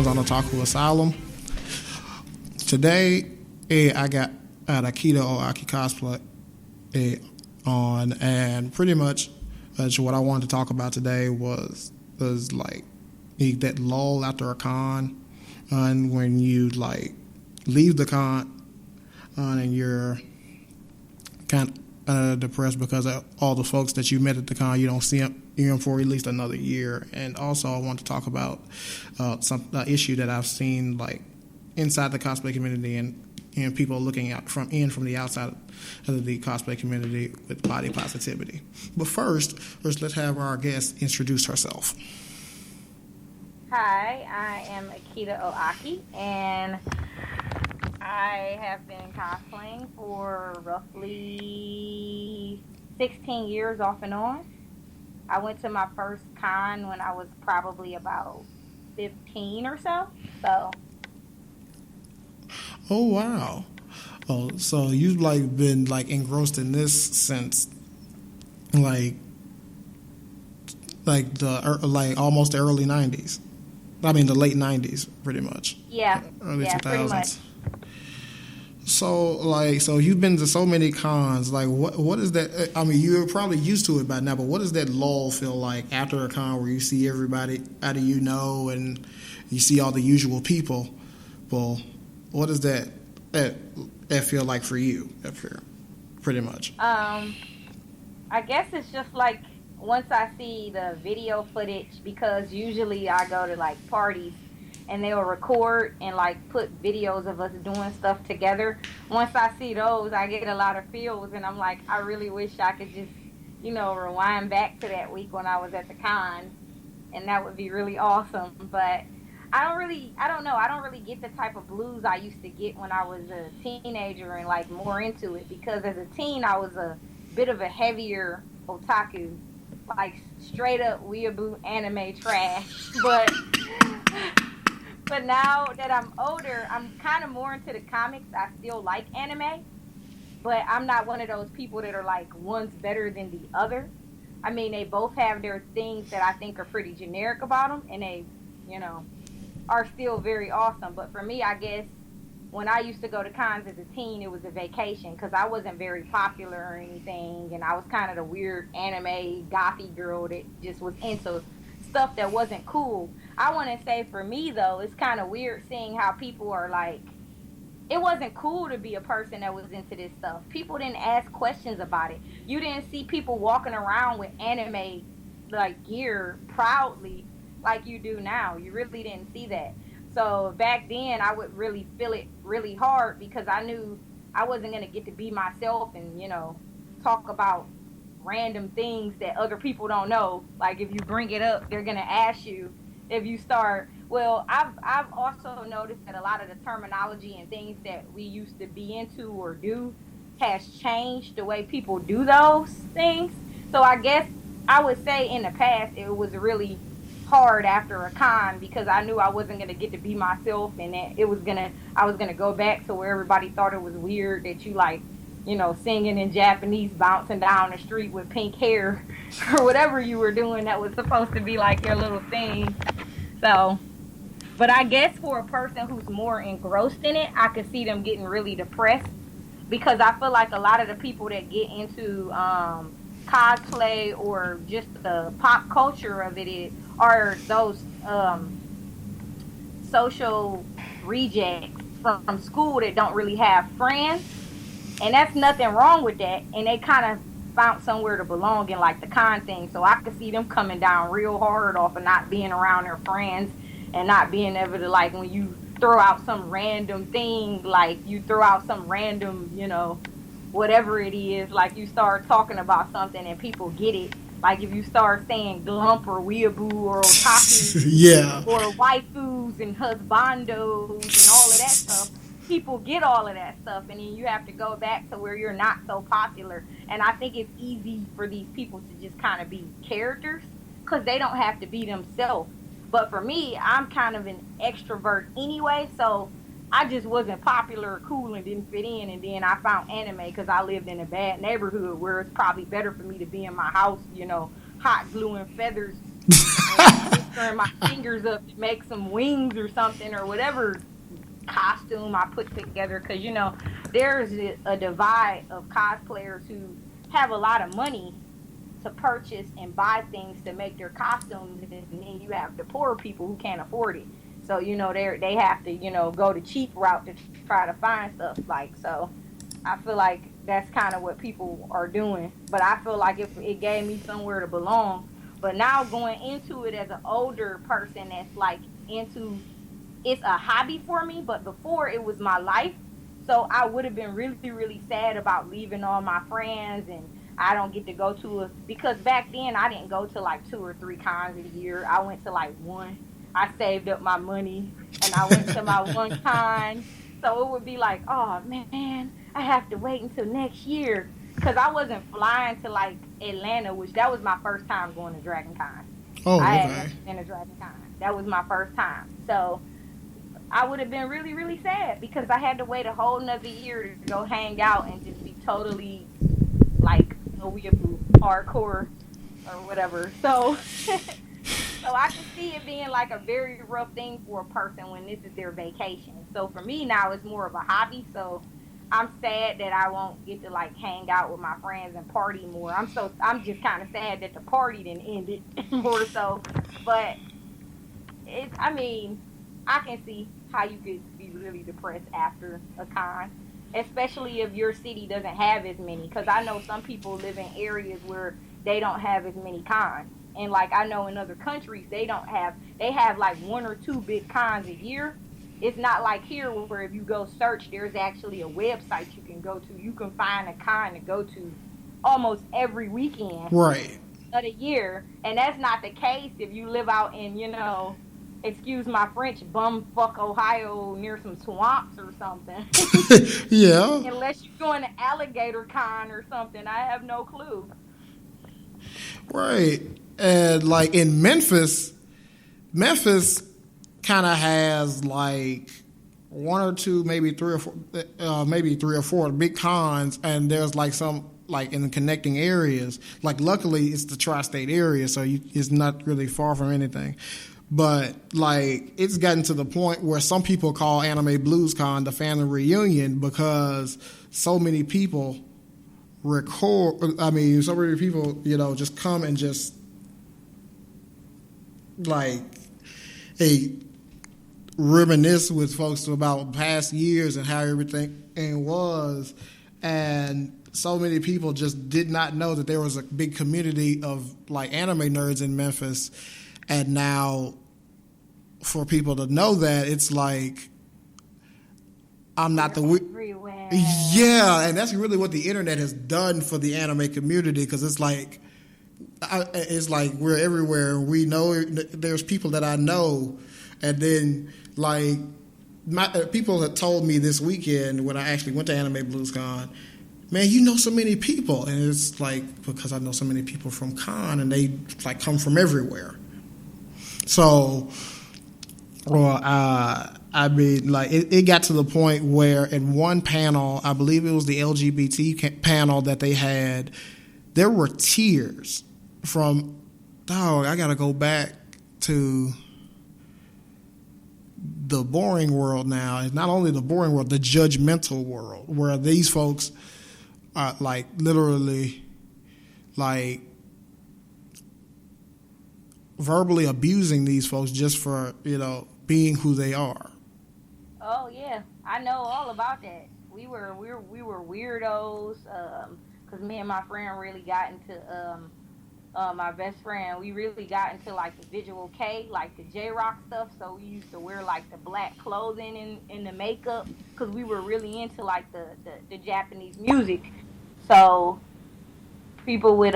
on Otaku Asylum. Today, I got an Akida Oh Aki cosplay on, and pretty much what I wanted to talk about today was like that lull after a con, and when you like leave the con, and you're kind of depressed because of all the folks that you met at the con. You don't see them for at least another year. And also, I want to talk about some issue that I've seen like inside the cosplay community and people looking out from the outside of the cosplay community with body positivity. But first, let's have our guest introduce herself. Hi, I am Akida Oh Aki, and I have been cosplaying for roughly 16 years off and on. I went to my first con when I was probably about 15 or so. Oh wow! Oh, so you've like been like engrossed in this since like almost the early 90s. I mean the late 90s, pretty much. Yeah. Early 2000s. Pretty much. So you've been to so many cons. Like, what is that? I mean, you're probably used to it by now, but what does that lull feel like after a con where you see everybody out of and you see all the usual people? Well, what does that feel like for you up here, pretty much? I guess it's just like once I see the video footage, because usually I go to like parties and they'll record and like put videos of us doing stuff together. Once I see those, I get a lot of feels, and I'm like, I really wish I could just, rewind back to that week when I was at the con, and that would be really awesome. But I don't know, I don't really get the type of blues I used to get when I was a teenager and like more into it, because as a teen I was a bit of a heavier otaku, like straight up weeaboo anime trash. But now that I'm older, I'm kind of more into the comics. I still like anime, but I'm not one of those people that are like one's better than the other. I mean, they both have their things that I think are pretty generic about them, and they, are still very awesome. But for me, I guess when I used to go to cons as a teen, it was a vacation because I wasn't very popular or anything, and I was kind of the weird anime gothy girl that just was into stuff that wasn't cool. I want to say for me though, it's kind of weird seeing how people are like, it wasn't cool to be a person that was into this stuff. People didn't ask questions about it. You didn't see people walking around with anime like gear proudly like you do now. You really didn't see that. So back then I would really feel it really hard because I knew I wasn't going to get to be myself and, talk about random things that other people don't know. Like if you bring it up, they're going to ask you if you start. Well, I've also noticed that a lot of the terminology and things that we used to be into or do has changed the way people do those things. So I guess I would say in the past it was really hard after a con because I knew I wasn't going to get to be myself, and that I was going to go back to where everybody thought it was weird that you like, singing in Japanese, bouncing down the street with pink hair or whatever you were doing that was supposed to be like your little thing. So, but I guess for a person who's more engrossed in it, I could see them getting really depressed because I feel like a lot of the people that get into cosplay or just the pop culture of it are those social rejects from school that don't really have friends. And that's nothing wrong with that. And they kind of found somewhere to belong in like the con thing. So I could see them coming down real hard off of not being around their friends and not being able to, like, when you throw out some random thing, like you throw out some random, whatever it is, like you start talking about something and people get it. Like if you start saying glump or weeaboo or otaku yeah, or waifus and husbandos and all of that stuff, people get all of that stuff, and then you have to go back to where you're not so popular. And I think it's easy for these people to just kind of be characters because they don't have to be themselves. But for me, I'm kind of an extrovert anyway, so I just wasn't popular or cool and didn't fit in. And then I found anime because I lived in a bad neighborhood where it's probably better for me to be in my house, hot gluing feathers and turn my fingers up to make some wings or something or whatever costume I put together. Because there's a divide of cosplayers who have a lot of money to purchase and buy things to make their costumes, and then you have the poor people who can't afford it. So they have to go the cheap route to try to find stuff. Like, so I feel like that's kind of what people are doing. But I feel like if it gave me somewhere to belong. But now going into it as an older person that's like into, it's a hobby for me, but before it was my life. So I would have been really, really sad about leaving all my friends, and I don't get to go to because back then I didn't go to like 2 or 3 cons a year. I went to like one. I saved up my money and I went to my one con. So it would be like, oh man, I have to wait until next year. Because I wasn't flying to like Atlanta, which that was my first time going to Dragon Con. Oh, I okay. had been to Dragon Con. That was my first time. So I would have been really, really sad because I had to wait a whole nother year to go hang out and just be totally like hardcore or whatever. So so I can see it being like a very rough thing for a person when this is their vacation. So for me now it's more of a hobby. So I'm sad that I won't get to like hang out with my friends and party more. I'm just kind of sad that the party didn't end it more so. But I can see how you could be really depressed after a con, especially if your city doesn't have as many. Because I know some people live in areas where they don't have as many cons. And like I know in other countries, they have like 1 or 2 big cons a year. It's not like here where if you go search, there's actually a website you can go to. You can find a con to go to almost every weekend Right. of the year. And that's not the case if you live out in, excuse my French, bumfuck Ohio near some swamps or something. Yeah. Unless you're going to Alligator Con or something. I have no clue. Right. And like in Memphis kind of has like 1 or 2, maybe 3 or 4 big cons, and there's like some like in the connecting areas. Like luckily it's the tri-state area, so it's not really far from anything. But like it's gotten to the point where some people call Anime Blues Con the family reunion because so many people just come and just like reminisce with folks about past years and how everything was, and so many people just did not know that there was a big community of like anime nerds in Memphis, and now for people to know that, it's like I'm not the everywhere. Yeah, and that's really what the internet has done for the anime community, because it's like we're everywhere. We know there's people that I know, and then like people had told me this weekend when I actually went to Anime Blues Con, man, you know so many people, and it's like because I know so many people from Con, and they like come from everywhere. So, it got to the point where in one panel, I believe it was the LGBT panel that they had, there were tears from, I got to go back to the boring world now. It's not only the boring world, the judgmental world, where these folks are like literally like verbally abusing these folks just for, being who they are. Oh yeah, I know all about that. We were weirdos because me and my friend really got into my best friend. We really got into like the visual K, like the J-Rock stuff. So we used to wear like the black clothing and the makeup because we were really into like the Japanese music. So people would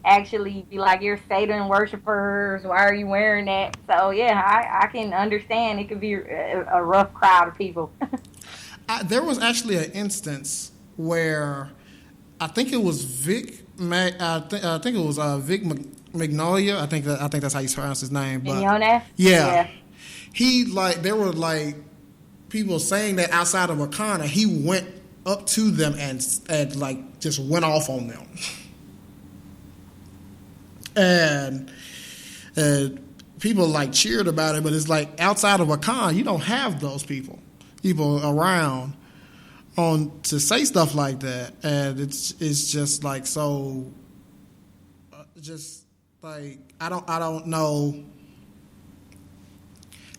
actually be like, you're Satan worshipers, why are you wearing that? So yeah, I can understand it could be a rough crowd of people. There was actually an instance where I think it was Vic Magnolia. I think that's how you pronounce his name. But yeah. He there were like people saying that outside of Wakanda, he went up to them and like just went off on them. and people like cheered about it, but it's like outside of a con, you don't have those people around on to say stuff like that, and it's just like so, just like I don't know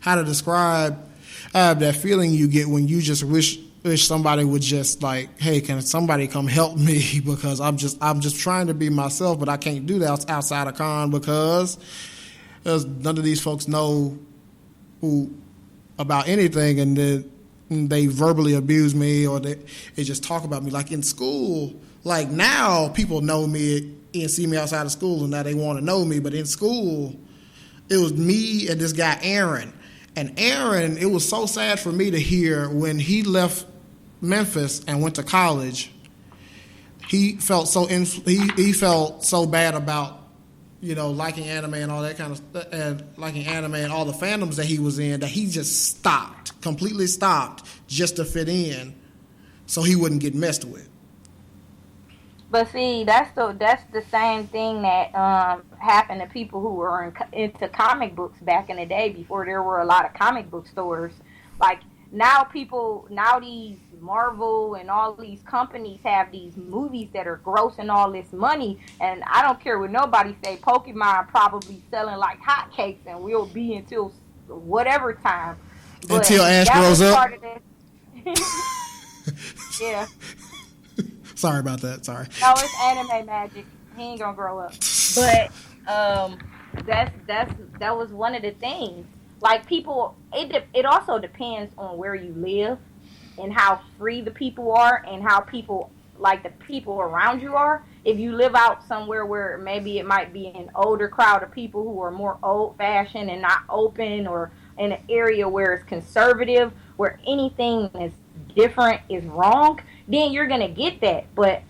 how to describe that feeling you get when you just wish somebody would just like, hey, can somebody come help me because I'm just trying to be myself, but I can't do that outside of con because none of these folks know about anything, and then they verbally abuse me or they just talk about me. Like in school, like now people know me and see me outside of school and now they want to know me, but in school it was me and this guy Aaron. And Aaron, it was so sad for me to hear when he left Memphis and went to college. He felt so he felt so bad about, you know, liking anime and all that kind of stuff, and liking anime and all the fandoms that he was in, that he just completely stopped just to fit in so he wouldn't get messed with. But see, that's the same thing that happened to people who were into comic books back in the day before there were a lot of comic book stores. Like now these Marvel and all these companies have these movies that are grossing all this money, and I don't care what nobody say, Pokemon probably selling like hotcakes and will be until whatever time. But until Ash grows up. Yeah. Sorry about that. Sorry. No, it's anime magic. He ain't gonna grow up. But that was one of the things. Like people, it also depends on where you live and how free the people are and how people, like the people around you are. If you live out somewhere where maybe it might be an older crowd of people who are more old-fashioned and not open, or in an area where it's conservative, where anything that's different is wrong, then you're going to get that. But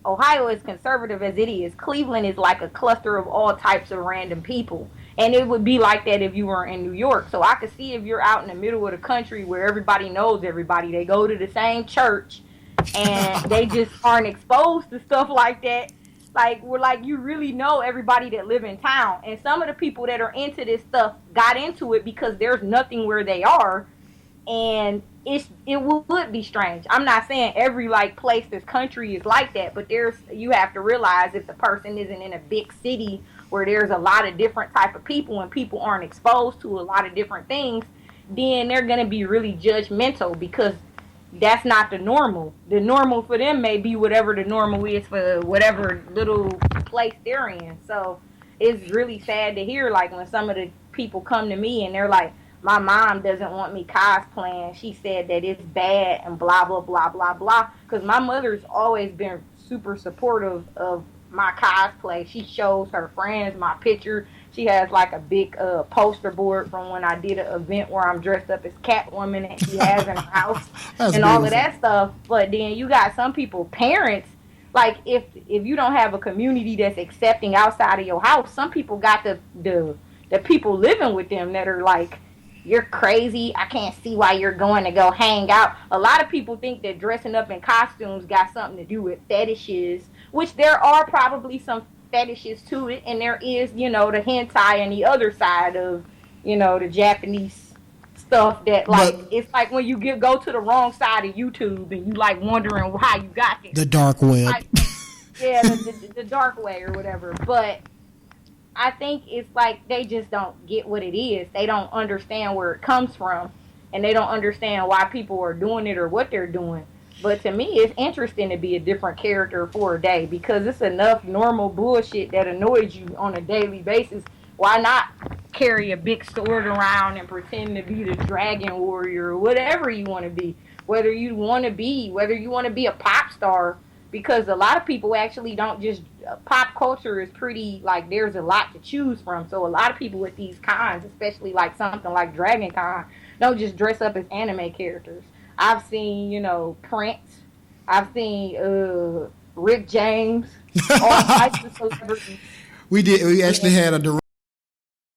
Ohio is conservative as it is. Cleveland is like a cluster of all types of random people. And it would be like that if you were in New York. So I could see if you're out in the middle of the country where everybody knows everybody, they go to the same church, and they just aren't exposed to stuff like that. Like, you really know everybody that live in town. And some of the people that are into this stuff got into it because there's nothing where they are. And it would be strange. I'm not saying every place this country is like that, but you have to realize if the person isn't in a big city where there's a lot of different type of people and people aren't exposed to a lot of different things, then they're going to be really judgmental because that's not the normal. The normal for them may be whatever the normal is for whatever little place they're in. So it's really sad to hear, like, when some of the people come to me and they're like, my mom doesn't want me cosplaying. She said that it's bad and blah, blah, blah, blah, blah. Because my mother's always been super supportive of my cosplay. She shows her friends my picture. She has like a big poster board from when I did an event where I'm dressed up as Catwoman, and she has in her house and beautiful. All of that stuff. But then you got some people, parents, like if you don't have a community that's accepting outside of your house, some people got the people living with them that are like, you're crazy. I can't see why you're going to go hang out. A lot of people think that dressing up in costumes got something to do with fetishes, which there are probably some fetishes to it. And there is, the hentai and the other side of, the Japanese stuff that, it's like when you go to the wrong side of YouTube and you, like, wondering how you got there. The dark web. Yeah, the dark way or whatever. But I think it's like they just don't get what it is. They don't understand where it comes from, and they don't understand why people are doing it or what they're doing. But to me, it's interesting to be a different character for a day because it's enough normal bullshit that annoys you on a daily basis. Why not carry a big sword around and pretend to be the dragon warrior or whatever you want to be? Whether you want to be a pop star, because a lot of people actually don't just pop culture is pretty, like, there's a lot to choose from. So a lot of people with these cons, especially like something like Dragon Con, don't just dress up as anime characters. I've seen, Prince. I've seen Rick James. All types of celebrities. We actually had a